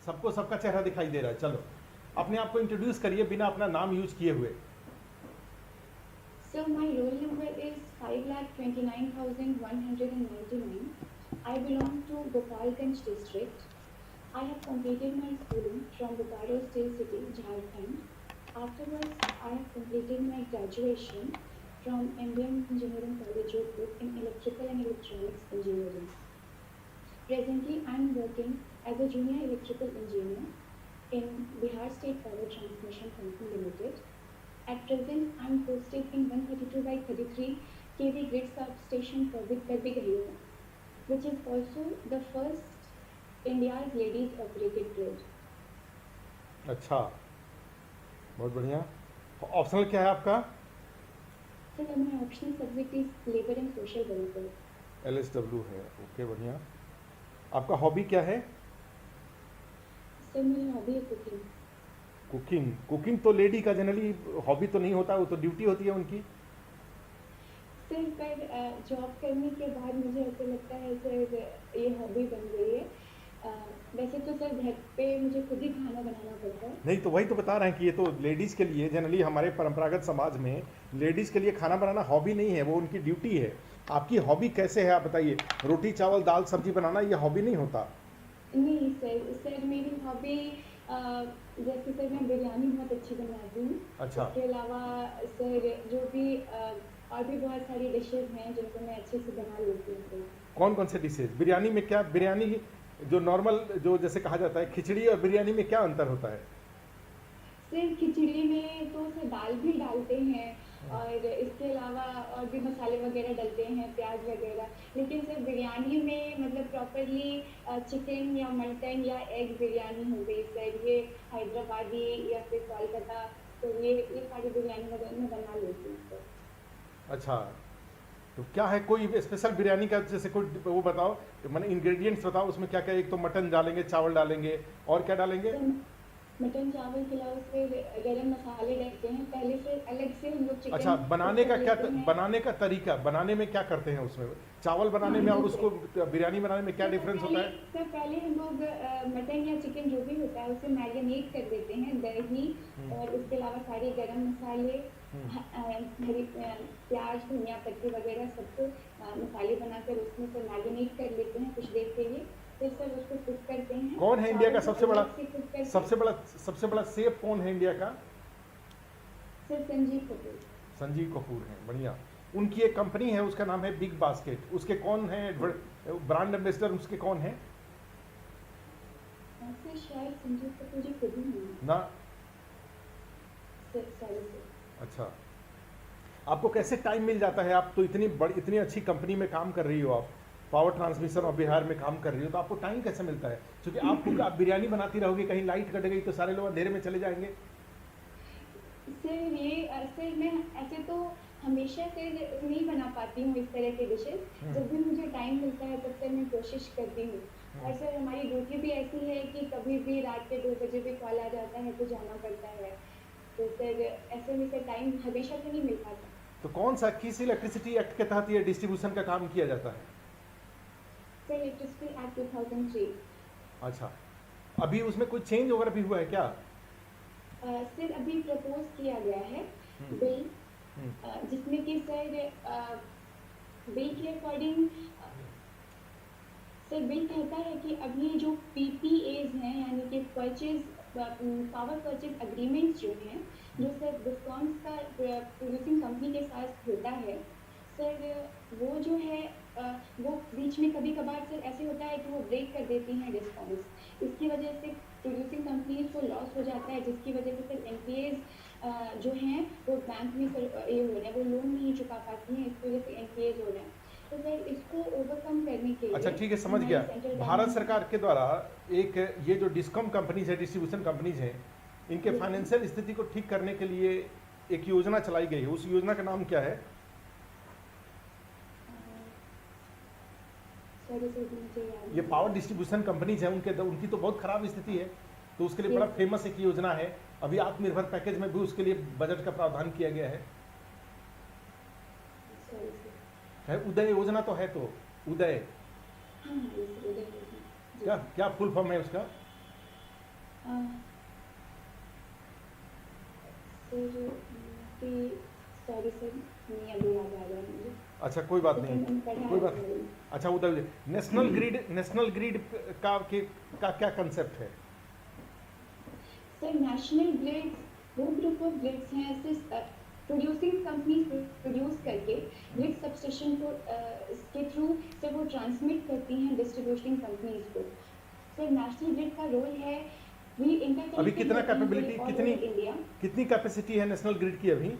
सबको सबका चेहरा दिखाई दे रहा है। चलो अपने आप को इंट्रोड्यूस करिए बिना अपना नाम यूज किए हुए। So my roll number is 5,29,199. I belong to Gopalganj district. I have completed my schooling from Bokaro State City, Jharkhand. Afterwards, I have completed my graduation from MBM Engineering College, Jodhpur in Electrical and Electronics Engineering. Presently, I am working as a junior electrical engineer in Bihar State Power Transmission Company Limited. At present, I am posted in 132 by 33 kV grid substation Karbigahiya, which is also the first India's ladies operated grid. अच्छा, बहुत बढ़िया। Optional क्या है आपका? Sir, my optional subject is labor and social welfare. LSW है, okay बढ़िया। आपका hobby क्या है? Sir, मेरी हॉबी है कुकिंग। कुकिंग। कुकिंग तो लेडी का जनरली हॉबी तो नहीं होता, वो तो ड्यूटी होती है उनकी। सर पर जॉब करने के बाद मुझे ऐसा लगता है सर ये हॉबी बन गई है। वैसे तो सर घर पे मुझे खुद ही खाना बनाना पड़ता है। नहीं तो वही तो बता रहे हैं कि ये तो लेडीज़ के लिए जनरली हमारे परंपरागत समाज में लेडीज़ के लिए खाना बनाना हॉबी नहीं है, वो उनकी ड्यूटी है। आपकी हॉबी कैसे है आप बताइए? रोटी चावल दाल सब्जी बनाना ये हॉबी नहीं होता। नहीं सर, सर मेरी हॉबी जैसे सर मैं बिरयानी बहुत अच्छी बनाती हूँ। अच्छा। इसके अलावा सर जो भी और भी बहुत सारी डिशेज हैं जिनको मैं अच्छे से बना लेती हूँ सर। कौन कौन से डिशेज? बिरयानी में क्या, बिरयानी जो नॉर्मल जो जैसे कहा जाता है खिचड़ी और बिरयानी में क्या अंतर होता है? सर खिचड़ी में तो सर दाल भी डालते हैं और इसके अलावा और भी मसाले वगैरह डलते हैं, प्याज वगैरह। लेकिन सर बिरयानी में मतलब प्रॉपरली चिकन या मटन या एग बिरयानी हो गई सर, ये हैदराबादी या फिर कोलकाता, तो ये सारी बिरयानी वगैरह मैं बना लेती हूँ सर। अच्छा, तो क्या है कोई स्पेशल बिरयानी का, जैसे कोई वो बताओ, मैंने इंग्रेडिएंट्स बताओ उसमें क्या क्या। एक तो मटन डालेंगे, चावल डालेंगे, और क्या डालेंगे? सर मटन चावल के अलावा फिर गरम मसाले डलते हैं, पहले से अलग से हम लोग चिकन अच्छा, बनाने का क्या, लेते हैं। बनाने का तरीका, बनाने में क्या करते हैं उसमें? चावल बनाने में और उसको बिरयानी बनाने में क्या डिफरेंस होता है? सर पहले हम लोग मटन या चिकन जो भी होता है उसे मैरिनेट कर देते हैं, दही और उसके अलावा सारे गरम मसाले, हरी प्याज धनिया पत्ती वगैरह सबको मसाले बनाकर उसमें से मैरिनेट कर लेते हैं कुछ देर के लिए। फिर सर उसको कुक करते हैं। कौन है इंडिया का सबसे बड़ा, सबसे सबसे बड़ा शेफ कौन है इंडिया का? सर संजीव कपूर। संजीव कपूर हैं, बढ़िया। उनकी एक कंपनी है उसका नाम है बिग बास्केट, उसके कौन है ब्रांड एम्बेसडर, उसके कौन है? सर शायद संजीव कपूर जी खुद ही हैं ना। Sir, sorry sir. अच्छा, आपको कैसे टाइम मिल जाता है? आप तो इतनी बड़ी इतनी अच्छी कंपनी में काम कर रही हो, आप पावर ट्रांसमिशन और बिहार में काम कर रही हो, तो आपको टाइम कैसे मिलता है? क्योंकि आप बिरयानी बनाती रहोगी, कहीं लाइट कट गई तो सारे लोग अंधेरे में चले जाएंगे। सर ये सर मैं ऐसे तो हमेशा सर नहीं बना पाती हूँ इस तरह के डिशेज। जब भी मुझे टाइम मिलता है तब सर मैं कोशिश करती हूँ। और सर हमारी ड्यूटी भी ऐसी है कि कभी भी रात के 2 बजे भी कॉल आ जाता है तो जाना पड़ता है, तो सर ऐसे में सर टाइम हमेशा तो नहीं मिल पाता। तो कौन सा, किस इलेक्ट्रिसिटी एक्ट के तहत ये डिस्ट्रीब्यूशन का काम किया जाता है? Sir electricity act 2003। अच्छा, अभी उसमें कोई चेंज वगैरह भी हुआ है क्या? सर अभी प्रपोज किया गया है बिल, जिसमें कि सर बिल के अकॉर्डिंग सर बिल कहता है कि अभी जो PPAs हैं यानी कि परचेज पावर परचेज अग्रीमेंट्स जो हैं, जो सर डिस्कॉम्स का प्रोड्यूसिंग कंपनी के साथ होता है सर, वो जो है वो बीच में कभी कभार सर ऐसे होता है कि वो ब्रेक कर देती हैं डिस्कॉम्स। इसकी वजह से प्रोड्यूसिंग कंपनीज को लॉस हो जाता है, जिसकी वजह से सर NPAs जो हैं वो बैंक में सर ये हो रहे हैं, वो लोन नहीं चुका पाती हैं, इसकी वजह से NPAs हो रहे हैं। तो सर इसको ओवरकम करने के लिए अच्छा ठीक है, समझ गया। भारत सरकार के द्वारा एक ये जो डिस्कॉम कंपनीज है, डिस्ट्रीब्यूशन कंपनीज हैं, इनके फाइनेंशियल स्थिति को ठीक करने के लिए एक योजना चलाई गई है, उस योजना का नाम क्या है? ये पावर डिस्ट्रीब्यूशन कंपनीज है, उनकी तो बहुत खराब स्थिति है, तो उसके लिए बड़ा फेमस एक योजना है। अभी आत्मनिर्भर पैकेज में भी उसके लिए बजट का प्रावधान किया गया है उदय योजना तो है, तो उदय क्या क्या फुल फॉर्म है उसका? सर सॉरी सर, नहीं अभी याद आ रहा है मुझे। अच्छा कोई बात लेकिन नहीं, मैंने पढ़ा कोई है बात नहीं। अच्छा उधर नेशनल ग्रिड का क्या कंसेप्ट है? सर नेशनल ग्रिड्स वो ग्रुप ऑफ ग्रिड्स हैं ऐसे प्रोड्यूसिंग कंपनीज प्रोड्यूस करके ग्रिड सबस्टेशन को के थ्रू से वो ट्रांसमिट करती हैं डिस्ट्रीब्यूटिंग कंपनीज को। सर नेशनल ग्रिड का रोल है वी इंटरकनेक्टेड अभी कितना कैपेबिलिटी, इंडिया। कितनी कैपेसिटी है नेशनल ग्रिड की अभी?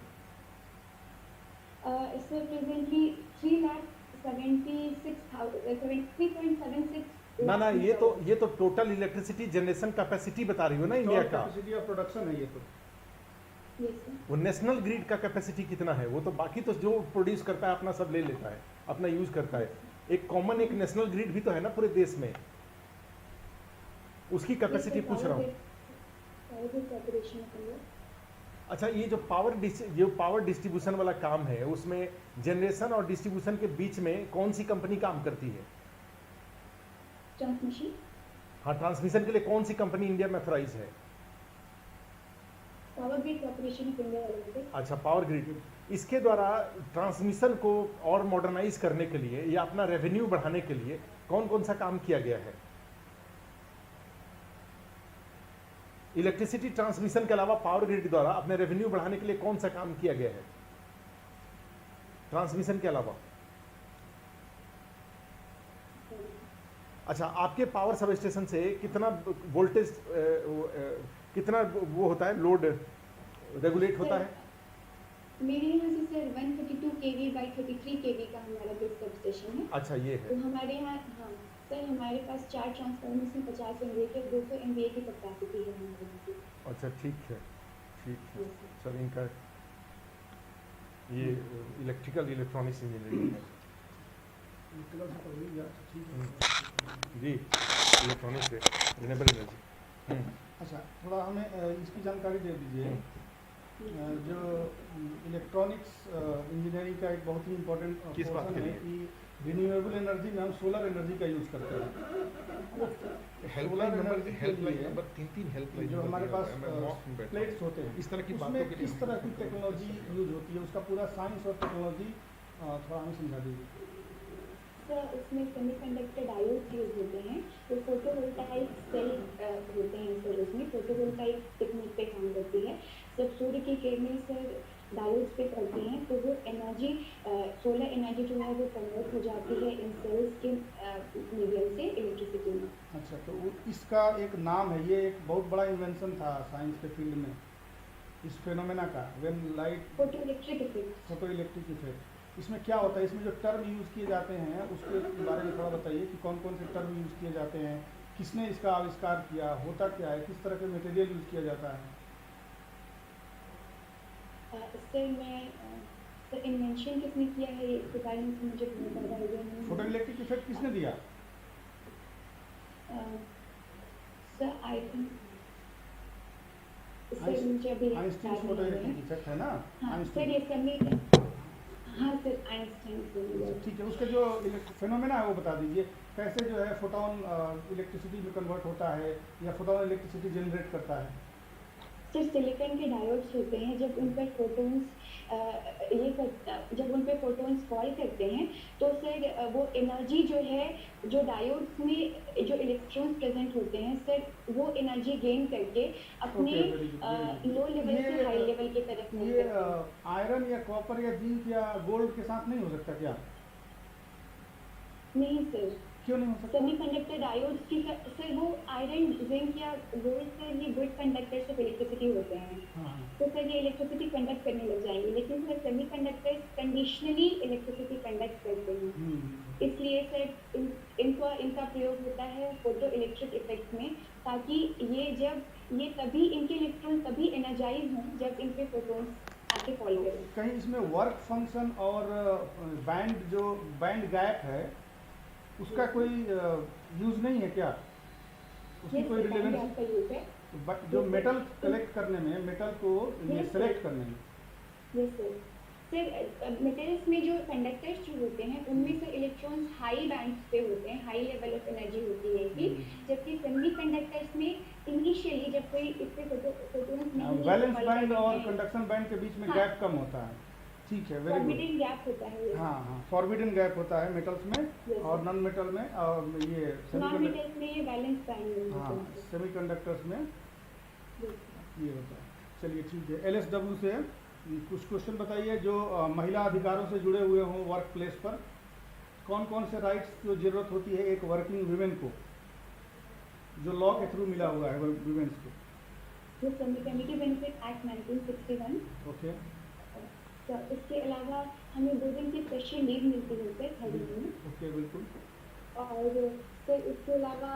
सर प्रेजेंटली 3,76,3.76 ना ये तो टोटल इलेक्ट्रिसिटी जनरेशन कैपेसिटी बता रही हो ना इंडिया का। कैपेसिटी ऑफ प्रोडक्शन है ये तो। Yes sir. वो नेशनल ग्रिड का कैपेसिटी कितना है? वो तो बाकी तो जो प्रोड्यूस करता है अपना सब ले लेता है, अपना यूज करता है। एक कॉमन एक नेशनल ग्रिड भी तो है ना पूरे देश में, उसकी कैपेसिटी पूछ रहा हूँ। अच्छा ये जो पावर डिस्ट्रीब्यूशन वाला काम है उसमें जनरेशन और डिस्ट्रीब्यूशन के बीच में कौन सी कंपनी काम करती है? ट्रांसमिशन। हाँ ट्रांसमिशन के लिए कौन सी कंपनी इंडिया में अथॉराइज है? Power grid corporation of India limited. अच्छा पावर ग्रिड। इसके द्वारा ट्रांसमिशन को और मॉडर्नाइज करने के लिए या अपना रेवेन्यू बढ़ाने के लिए कौन कौन सा काम किया गया है? इलेक्ट्रिसिटी ट्रांसमिशन के अलावा पावर ग्रिड द्वारा अपने रेवेन्यू बढ़ाने के लिए कौन सा काम किया गया है ट्रांसमिशन के अलावा? अच्छा आपके पावर सब स्टेशन से कितना वोल्टेज कितना वो होता है, लोड रेगुलेट होता है? मेरे यहाँ से सर 132 kV by 33 kV का हमारा ग्रिड सबस्टेशन है। अच्छा ये है। तो हमारे यहाँ हाँ सर हमारे पास 4 ट्रांसफार्मर्स में 50 MVA के 200 MVA की कैपेसिटी है हमारे यहाँ की। अच्छा ठीक है ठीक है। Yes, sir. सर इनका ये इलेक्ट्रिकल इलेक्ट्रॉनिक्स इंजीनियरिंग है जी, इलेक्ट्रॉनिक्स से रिन्यूएबल एनर्जी। अच्छा थोड़ा हमें इसकी जानकारी दे दीजिए। जो इलेक्ट्रॉनिक्स इंजीनियरिंग का एक बहुत ही इम्पोर्टेंट किस बात के है लिए? कि रिन्यूएबल एनर्जी में हम सोलर एनर्जी का यूज़ करते हैं। हेल्पलाइन नंबर, हेल्पलाइन लिए नंबर 3 हेल्पलाइन जो हमारे पास प्लेट्स होते हैं इस तरह की उसमें बातों के लिए किस तरह की टेक्नोलॉजी यूज होती है, उसका पूरा साइंस और टेक्नोलॉजी थोड़ा हमें समझा दीजिए। सर उसमें सेमीकंडक्टर डायोड्स यूज होते हैं। तो फोटोवोल्टाइक सेल होते हैं सर, उसमें फोटोवोल्टाइक टेक्निक पे काम करती है। जब सूर्य की किरणें सर डायोड्स पे पड़ती हैं तो वो एनर्जी सोलर एनर्जी जो है वो कन्वर्ट हो जाती है इन सेल्स के मीडियम से इलेक्ट्रिसिटी में। अच्छा तो इसका एक नाम है, ये एक बहुत बड़ा इन्वेंशन था साइंस के फील्ड में इस फेनोमेना का, when light photo electric effect. Photo electric effect. इसमें क्या होता है, इसमें जो टर्म यूज़ किए जाते हैं उसके बारे में थोड़ा बताइए कि कौन कौन से टर्म यूज़ किए जाते हैं, किसने इसका आविष्कार किया, होता क्या है, किस तरह के मटेरियल यूज़ किया जाता है? सर मैं सर इन्वेंशन किसने किया है इसके बारे में तो मुझे बहुत ज़्यादा आइडिया नहीं है। फोटो इलेक्ट्रिक इफेक्ट किसने दिया? सर आई थिंक सर मुझे अभी आइंस्टीन फोटो इलेक्ट्रिक इफेक्ट है ना? हाँ सर ये सभी हाँ सर आइंस्टाइन। ठीक है, उसके जो फेनोमेना है वो बता दीजिए, कैसे जो है फोटोन इलेक्ट्रिसिटी में कन्वर्ट होता है या फोटोन इलेक्ट्रिसिटी जनरेट करता है? सर सिलिकॉन के डायोड्स होते हैं, जब उन पर फोटोन्स जब उन पर फोटोन्स फॉल करते हैं तो सर वो एनर्जी जो है जो डायोड्स में जो इलेक्ट्रॉन्स प्रेजेंट होते हैं सर वो एनर्जी गेन करके अपने लो लेवल से हाई लेवल की तरफ मूव ये करते हैं। आयरन या कॉपर या जिंक या गोल्ड के साथ नहीं हो सकता क्या? नहीं सर, क्यों नहीं हो सकता? सेमीकंडक्टर डायोड्स की सर वो आयरन जिंक या गोल्ड सर ये गुड कंडक्टर्स ऑफ इलेक्ट्रिसिटी होते हैं। हाँ तो सर ये इलेक्ट्रिसिटी कंडक्ट करने लग जाएंगे, लेकिन sir semiconductors conditionally electricity conduct करते हैं। इसलिए सर इनका प्रयोग होता है फोटो इलेक्ट्रिक इफेक्ट में, ताकि ये तभी इनके इलेक्ट्रॉन तभी एनर्जाइज हों जब इन पे फोटोन्स आके फॉल करें। कहीं इसमें वर्क फंक्शन और बैंड गैप है उसका कोई यूज नहीं है क्या? उसकी कोई रिलेवेंस का यूज है जो मेटल कलेक्ट करने में, मेटल को Yes, सेलेक्ट करने में? Yes sir. सर मेटल्स में जो कंडक्टर्स जो होते हैं उनमें से इलेक्ट्रॉन्स हाई बैंड पे होते हैं, हाई लेवल ऑफ एनर्जी होती है कि, जबकि सेमी कंडक्टर्स में इनिशियली जब कोई इससे फोटॉन्स नहीं वैलेंस fall बैंड करते और हैं, कंडक्शन बैंड के बीच में हाँ। गैप कम होता है। ठीक है, वेरी गुड। फॉरबिडन गैप होता है ये। हाँ हाँ, फॉरबिडन गैप होता है मेटल्स में Yes, और sir। नॉन मेटल में, और ये नॉन सेमीकंडक्टर, मेटल्स में ये बैलेंस बैंड में हाँ होते हैं। सेमीकंडक्टर्स में Yes, sir। ये होता है। चलिए ठीक है, LSW से कुछ क्वेश्चन बताइए जो महिला अधिकारों से जुड़े हुए हों वर्क प्लेस पर। कौन कौन से राइट्स की जरूरत होती है एक वर्किंग वुमेन को, जो लॉ के थ्रू मिला हुआ है वुमेन्स को? ये कम्युनिटी बेनिफिट एक्ट 1961। ओके तो इसके अलावा हमें 2 दिन की स्पेशल लीव मिलती है सर हर महीने में। ओके, बिल्कुल। और सर इसके अलावा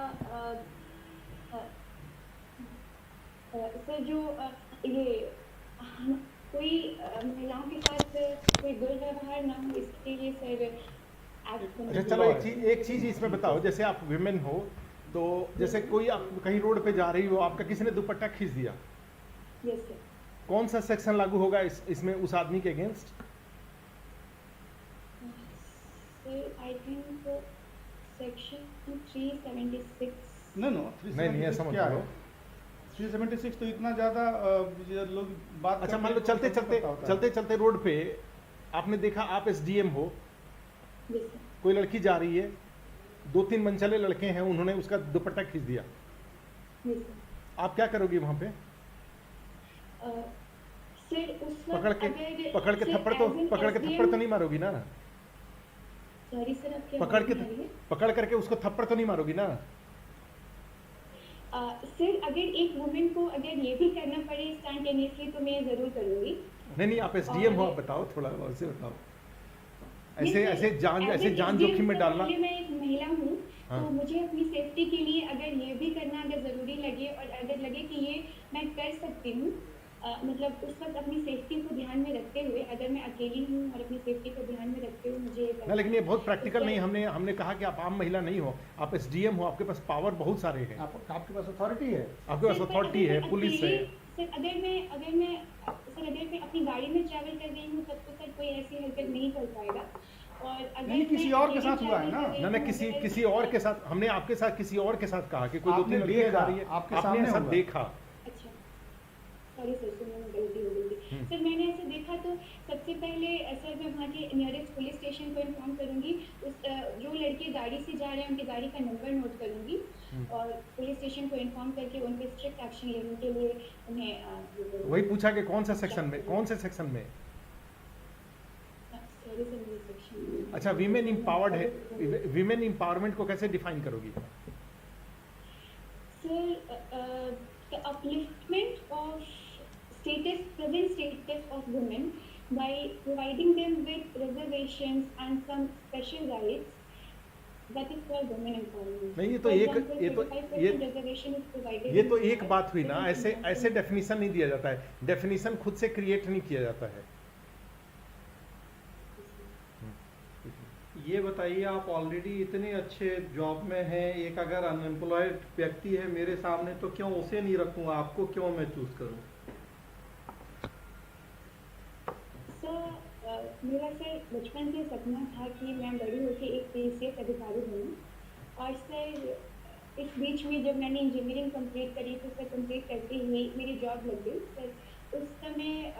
सर जो ये कोई महिलाओं के साथ कोई दुर्व्यवहार ना हो इसके लिए सर एक्ट अच्छा चलो एक चीज इसमें बताओ, जैसे आप विमेन हो तो जैसे कोई आप कहीं रोड पे जा रही हो, आपका किसी ने दुपट्टा खींच दिया, यस सर। कौन सा सेक्शन लागू होगा इसमें उस आदमी के against? Sir I think section 376। नहीं, नहीं ऐसा मत क्या बोलो। है 376 तो इतना ज्यादा ये लोग बात अच्छा करते मान लो हैं, चलते तो चलते पता होता है। चलते चलते रोड पे आपने देखा, आप SDM हो, यस सर। कोई लड़की जा रही है, 2-3 मनचले लड़के हैं, उन्होंने उसका दुपट्टा खींच दिया, यस सर। आप क्या करोगी वहां पे? सर उस पकड़ वक्त के अगर पकड़ के सर, थप्पड़ as an तो SDM नहीं मारोगी ना? सॉरी सर आप क्या पकड़ के बोल रही हैं? पकड़ करके उसको थप्पड़ तो नहीं मारोगी ना? सर अगर एक वुमेन को अगर ये भी करना पड़े स्पॉन्टेनियसली तो मैं ज़रूर करूँगी। नहीं आप SDM हो, और- आप बताओ थोड़ा ऐसे बताओ, नहीं, ऐसे सर, ऐसे जान as ऐसे an जान SDM जोखिम में से डालना। पहले मैं एक महिला हूँ, हाँ। तो मुझे अपनी सेफ्टी के लिए अगर ये भी करना अगर ज़रूरी लगे और अगर लगे कि ये मैं कर सकती हूँ, मतलब उस वक्त अपनी सेफ्टी को ध्यान में रखते हुए, अगर मैं अकेली हूँ और अपनी सेफ्टी को ध्यान में रखते हुए मुझे ये ना करना लेकिन ये बहुत प्रैक्टिकल इसलिए- नहीं, हमने कहा कि आप आम महिला नहीं हो, आप SDM हो, आपके पास पावर बहुत सारे हैं, आपके पास अथॉरिटी है। आपके पास सर, पर अथॉरिटी अगर है, मैं पुलिस है। अकेली- सर अगर मैं अपनी गाड़ी में ट्रैवल कर रही हूँ तब तो सर कोई ऐसी हरकत नहीं कर पाएगा। और अगर नहीं, किसी मैं और के अकेली साथ हुआ है travel ना? कर रही ना हूँ, अगर- किसी और के साथ, हमने आपके साथ किसी और के साथ कहा कि कोई आपने 2-3 लड़कियां देखा, जा रही है, आपके आपने सामने ऐसा हुआ। देखा। अच्छा सॉरी सर, सुनने में गलती हो गई थी। सर मैंने ऐसे देखा तो सबसे पहले सर मैं वहाँ के नियरेस्ट पुलिस स्टेशन को इन्फॉर्म करूँगी, उस जो लड़के गाड़ी से जा रहे हैं उनकी गाड़ी का नंबर नोट करूँगी और पुलिस स्टेशन को इन्फॉर्म करके उन पर स्ट्रिक्ट एक्शन लेने के लिए उन्हें वही पूछा कि कौन से सेक्शन में? सॉरी सर मेरे सेक्शन अच्छा, वीमेन इम्पावर्ड है, वीमेन इम्पावरमेंट को कैसे डिफाइन करोगी? Sir, the upliftment of present status of women by providing them with reservations and some special rights, that is called women empowerment. नहीं, ये तो For एक- example, ये तो- 35% reservation is provided ये in तो एक बात हुई ना, women ऐसे empowerment. डेफिनेशन नहीं दिया जाता है, डेफिनेशन खुद से क्रिएट नहीं किया जाता है। ये बताइए, आप ऑलरेडी इतने अच्छे जॉब में हैं, एक अगर अनएम्प्लॉयड व्यक्ति है मेरे सामने तो क्यों उसे नहीं रखूँगा, आपको क्यों मैं चूज करूँ? सर मेरा सर बचपन से सपना था कि मैं बड़ी होकर एक PCS अधिकारी बनूं, और सर इस बीच में जब मैंने इंजीनियरिंग कंप्लीट करी तो सर कंप्लीट करते ही मेरी जॉब लग गई। सर उस समय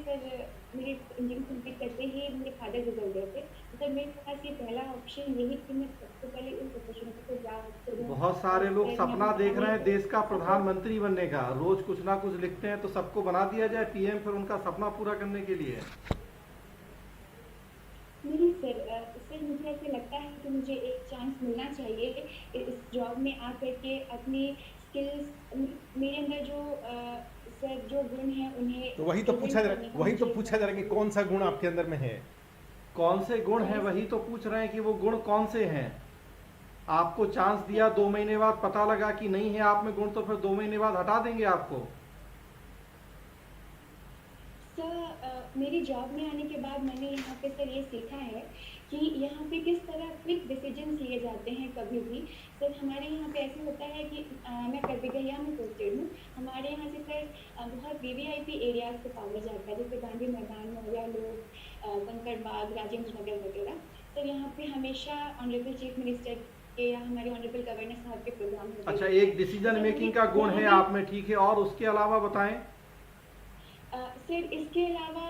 सर मेरी इंजीनियरिंग कंप्लीट करते ही मेरे फादर गुजर गए थे, तो सर मेरे पास ये पहला ऑप्शन यही कि मैं सबसे पहले इस अपॉर्चुनिटी को ग्रास्प करूं। बहुत सारे लोग सर, सपना मैं देख रहे हैं अपनी- देश का प्रधानमंत्री बनने का, रोज कुछ ना कुछ लिखते हैं, तो सबको बना दिया जाए PM, फिर उनका सपना पूरा करने के लिए। नहीं सर, मुझे ऐसे लगता है कि मुझे एक चांस मिलना चाहिए इस जॉब में आकर के अपनी स्किल्स, मेरे अंदर जो गुण हैं उन्हें तो वही तो पूछा जा रहा है कि कौन सा गुण आपके अंदर में है? कौन से गुण हैं वही तो पूछ रहे हैं कि वो गुण कौन से हैं। आपको चांस दिया, 2 महीने बाद पता लगा कि नहीं है आप में गुण, तो फिर 2 महीने बाद हटा देंगे आपको। सर मेरी जॉब में आने के बाद मैंने यहाँ पे सर ये सीखा है कि यहाँ पे किस तरह क्विक डिसीजंस लिए जाते हैं कभी भी। सर हमारे यहाँ पे ऐसे होता है कि मैं करबिगहिया में पोस्टेड हूँ। हमारे यहाँ से सर बहुत वीवीआईपी एरियाज पे पावर जाता है, जैसे गांधी मैदान, मौर्या लोक, कंकड़ बाग, राजेंद्र नगर वगैरह। सर यहाँ पे हमेशा ऑनरेबल चीफ मिनिस्टर के या हमारे ऑनरेबल गवर्नर साहब के प्रोग्राम होते अच्छा, रहते हैं। एक डिसीजन मेकिंग का गुण है वहाँ आप में, ठीक है, और उसके अलावा बताएं। सर इसके अलावा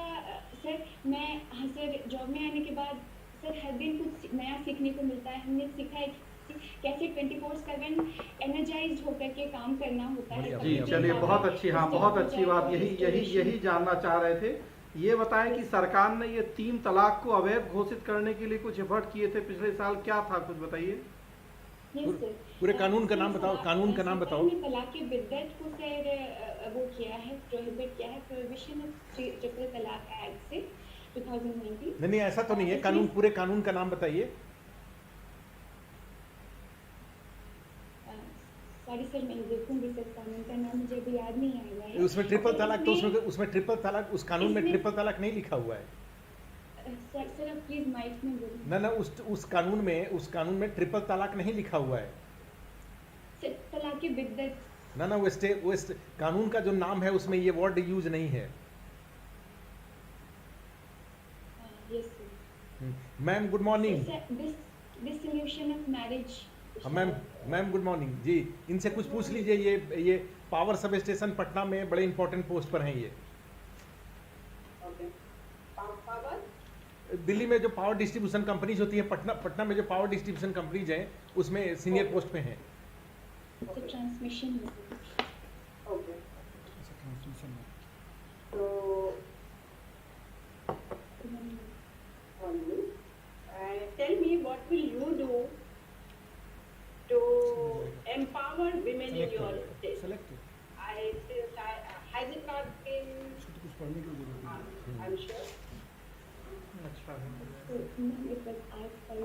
सर मैं हाँ सर जॉब में आने के बाद सर हर दिन कुछ नया सीखने को मिलता है। हमने सीखा है कि कैसे 24/7 एनर्जाइज्ड होकर के काम करना होता है। बढ़िया, जी कभी चलिए, भी बहुत अगर अच्छी, हाँ डिस्टर्ब बहुत हो अच्छी जाए बात, तो यही restoration- जानना चाह रहे थे। ये बताएं कि सरकार ने ये 3 तलाक को अवैध घोषित करने के लिए कुछ एफर्ट किए थे पिछले साल, क्या था कुछ बताइए। Yes, sir. पूरे कानून का नाम बताओ, कानून का नाम बताओ। सरकार ने तलाक की बिद्दत को सर वो किया है, प्रोहिबिट किया है, प्रोहिबिशन ऑफ ट्रिपल तलाक एक्ट से 2019। नहीं ऐसा तो नहीं है, कानून, पूरे कानून का नाम बताइए। सॉरी सर, मैं देखूंगी सर, कानून का नाम मुझे अभी याद नहीं आ रहा है। उसमें ट्रिपल तलाक तो उसमें ट्रिपल तलाक, उस कानून में इसमें- ट्रिपल तलाक नहीं लिखा हुआ है। सर आप प्लीज माइक में बोलिए। ना उस कानून में ट्रिपल तलाक नहीं लिखा हुआ है। सर तलाक की बिद्दत ना वो कानून का जो नाम है उसमें ये वर्ड यूज नहीं है। Yes sir. Ma'am good morning. Dissolution of marriage. Ma'am good morning ji, इनसे कुछ पूछ लीजिए। ये पावर सब स्टेशन पटना में बड़े इंपॉर्टेंट पोस्ट पर हैं ये। दिल्ली में जो पावर डिस्ट्रीब्यूशन कंपनीज होती है, पटना में जो पावर डिस्ट्रीब्यूशन कंपनीज हैं उसमें सीनियर पोस्ट पे हैं। Sir transmission Okay. So, only. Tell me, what will you do to empower women in your state? Selected. Has it not been? कुछ पढ़ने की जरूरत है। I'm sure. अच्छा है। it was asked by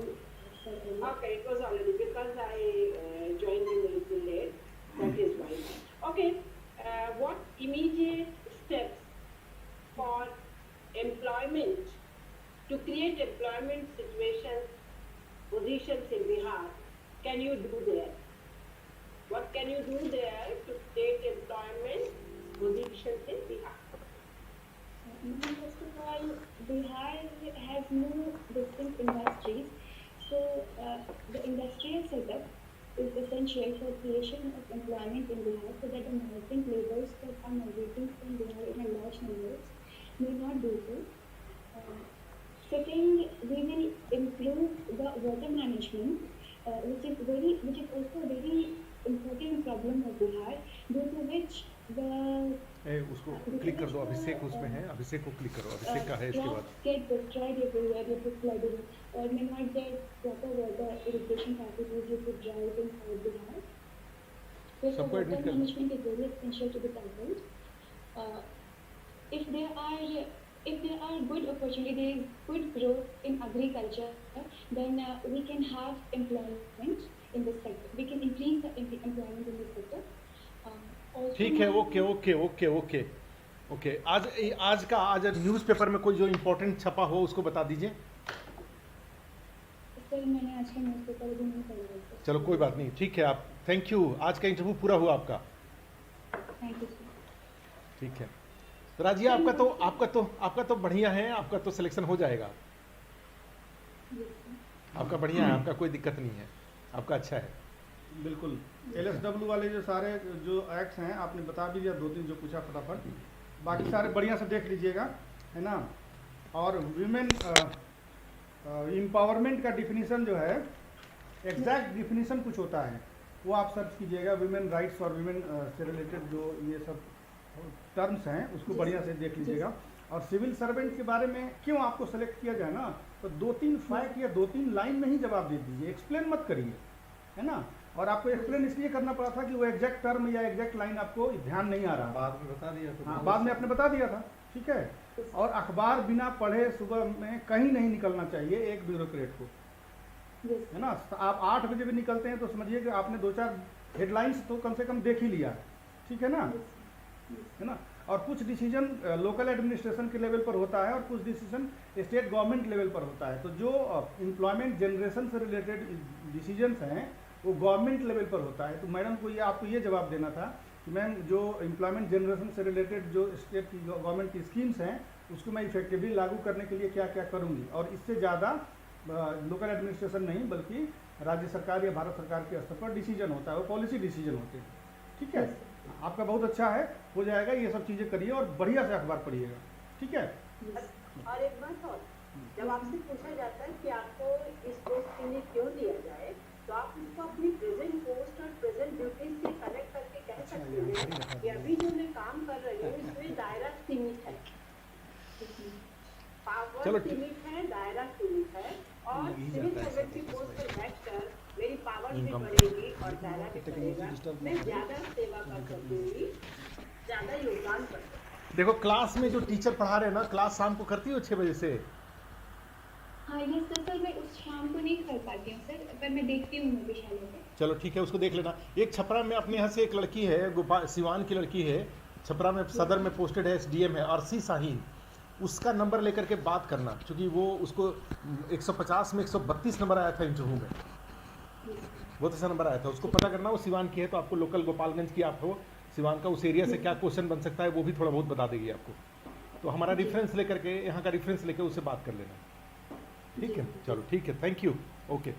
sir earlier. Okay, it was already because I joined in a little late. That is why. Okay. What immediate steps for employment to create employment positions in Bihar can you do there? What can you do there to create employment positions in Bihar? First of all, Bihar has no distinct industries, so the industrial setup is essential for creation of employment in Bihar, so that the migrant laborers that are migrating from Bihar in a large numbers may not do so. Second, we will improve the water management, which is also a very important problem of Bihar, due to which the उसको click कर दो, अभिषेक उसमें है, अभिषेक को click करो, अभिषेक का है इसके बाद। crops get destroyed everywhere due to flooding, or may not get proper water irrigation packages due to drought in South Bihar. Therefore, सबको water admit कर दो। management is very essential to be tackled. If there are good opportunities, good growth in agriculture, then we can have employment in this sector. We can increase the employment in this sector. Also ठीक है, now- okay. आज newspaper में कोई जो important छपा हो उसको बता दीजिए। सर मैंने आज का न्यूज़पेपर भी नहीं पढ़ा है सर। चलो कोई बात नहीं, ठीक है, आप थैंक यू, आज का इंटरव्यू पूरा हुआ आपका। Thank you sir. ठीक है, तो राजिया आपका तो बढ़िया है, आपका तो सिलेक्शन हो जाएगा, Yes, sir. आपका बढ़िया है, आपका कोई दिक्कत नहीं है, आपका अच्छा है। बिल्कुल। LSW वाले जो सारे जो एक्ट्स हैं आपने बता भी दिया, 2-3 जो पूछा फटाफट, बाकी सारे बढ़िया से देख लीजिएगा, है ना। और वीमेन एम्पावरमेंट का डिफिनीसन जो है, एग्जैक्ट डिफिनीसन कुछ होता है, वो आप सर्च कीजिएगा। वीमेन राइट्स और वीमेन से रिलेटेड जो ये सब टर्म्स हैं उसको बढ़िया से देख लीजिएगा। और सिविल सर्वेंट के बारे में क्यों आपको सेलेक्ट किया जाए ना, तो 2-3 फैक्ट या 2-3 लाइन में ही जवाब दे दीजिए, एक्सप्लेन मत करिए, है ना। और आपको एक्सप्लेन इसलिए करना पड़ा था कि वो एग्जैक्ट टर्म या एग्जैक्ट लाइन आपको ध्यान नहीं आ रहा। बाद में बता दिया तो हाँ, बाद में आपने बता दिया था, ठीक है। और अखबार बिना पढ़े सुबह में कहीं नहीं निकलना चाहिए एक ब्यूरोक्रेट को, Yes, है ना। आप 8 बजे भी निकलते हैं तो समझिए कि आपने 2-4 हेडलाइंस तो कम से कम देख ही लिया, ठीक है ना, yes, yes. है ना। और कुछ डिसीजन लोकल एडमिनिस्ट्रेशन के लेवल पर होता है और कुछ डिसीजन स्टेट गवर्नमेंट लेवल पर होता है। तो जो एम्प्लॉयमेंट जनरेशन से रिलेटेड डिसीजंस हैं वो गवर्नमेंट लेवल पर होता है। तो मैडम को ये आपको ये जवाब देना था कि मैम जो एम्प्लॉयमेंट जनरेशन से रिलेटेड जो स्टेट की गवर्नमेंट की स्कीम्स हैं उसको मैं इफेक्टिवली लागू करने के लिए क्या क्या करूँगी, और इससे ज़्यादा लोकल एडमिनिस्ट्रेशन नहीं बल्कि राज्य सरकार या भारत सरकार के स्तर पर डिसीजन होता है, वो पॉलिसी डिसीजन होते हैं। ठीक है, आपका बहुत अच्छा है, हो जाएगा, ये सब चीज़ें करिए और बढ़िया से अखबार पढ़िएगा। ठीक है। और एक बात और, जब आपसे पूछा जाता है कि आपको इस पोस्ट के लिए क्यों दिया जाए, तो आप उसको अपनी प्रेजेंट पोस्ट और प्रेजेंट ड्यूटीज से कनेक्ट करके कह सकते हैं कि अभी जो मैं काम कर रही हूँ इसमें दायरा सीमित है, चलो, पावर सीमित है, दायरा सीमित है, और सिविल सर्वेंट की पोस्ट पर बैठकर मेरी पावर भी बढ़ेगी और दायरा भी बढ़ेगा, मैं ज़्यादा सेवा कर सकूँगी, ज़्यादा योगदान कर सकूँगी। देखो क्लास में जो टीचर पढ़ा रहे हैं ना, क्लास शाम को करती हो 6 बजे से? हाँ यस सर, मैं उस शाम को नहीं कर पाती हूँ सर, पर मैं देखती हूँ विशाल में। चलो ठीक है, उसको देख लेना। एक छपरा में अपने यहाँ से एक लड़की है, गोपाल सिवान की लड़की है, छपरा में सदर में पोस्टेड है, SDM है, अर्शी शाहीन। उसका नंबर लेकर के बात करना, क्योंकि वो उसको 150 में 132 नंबर आया था इंटरव्यू में, बहुत अच्छा नंबर आया था। उसको पता करना, वो सिवान की है, तो आपको लोकल गोपालगंज की आप हो, सिवान का उस एरिया से क्या क्वेश्चन बन सकता है वो भी थोड़ा बहुत बता देगी आपको। तो हमारा रेफरेंस लेकर के, यहाँ का रेफरेंस लेकर उससे बात कर लेना। ठीक है, चलो ठीक है, थैंक यू, ओके।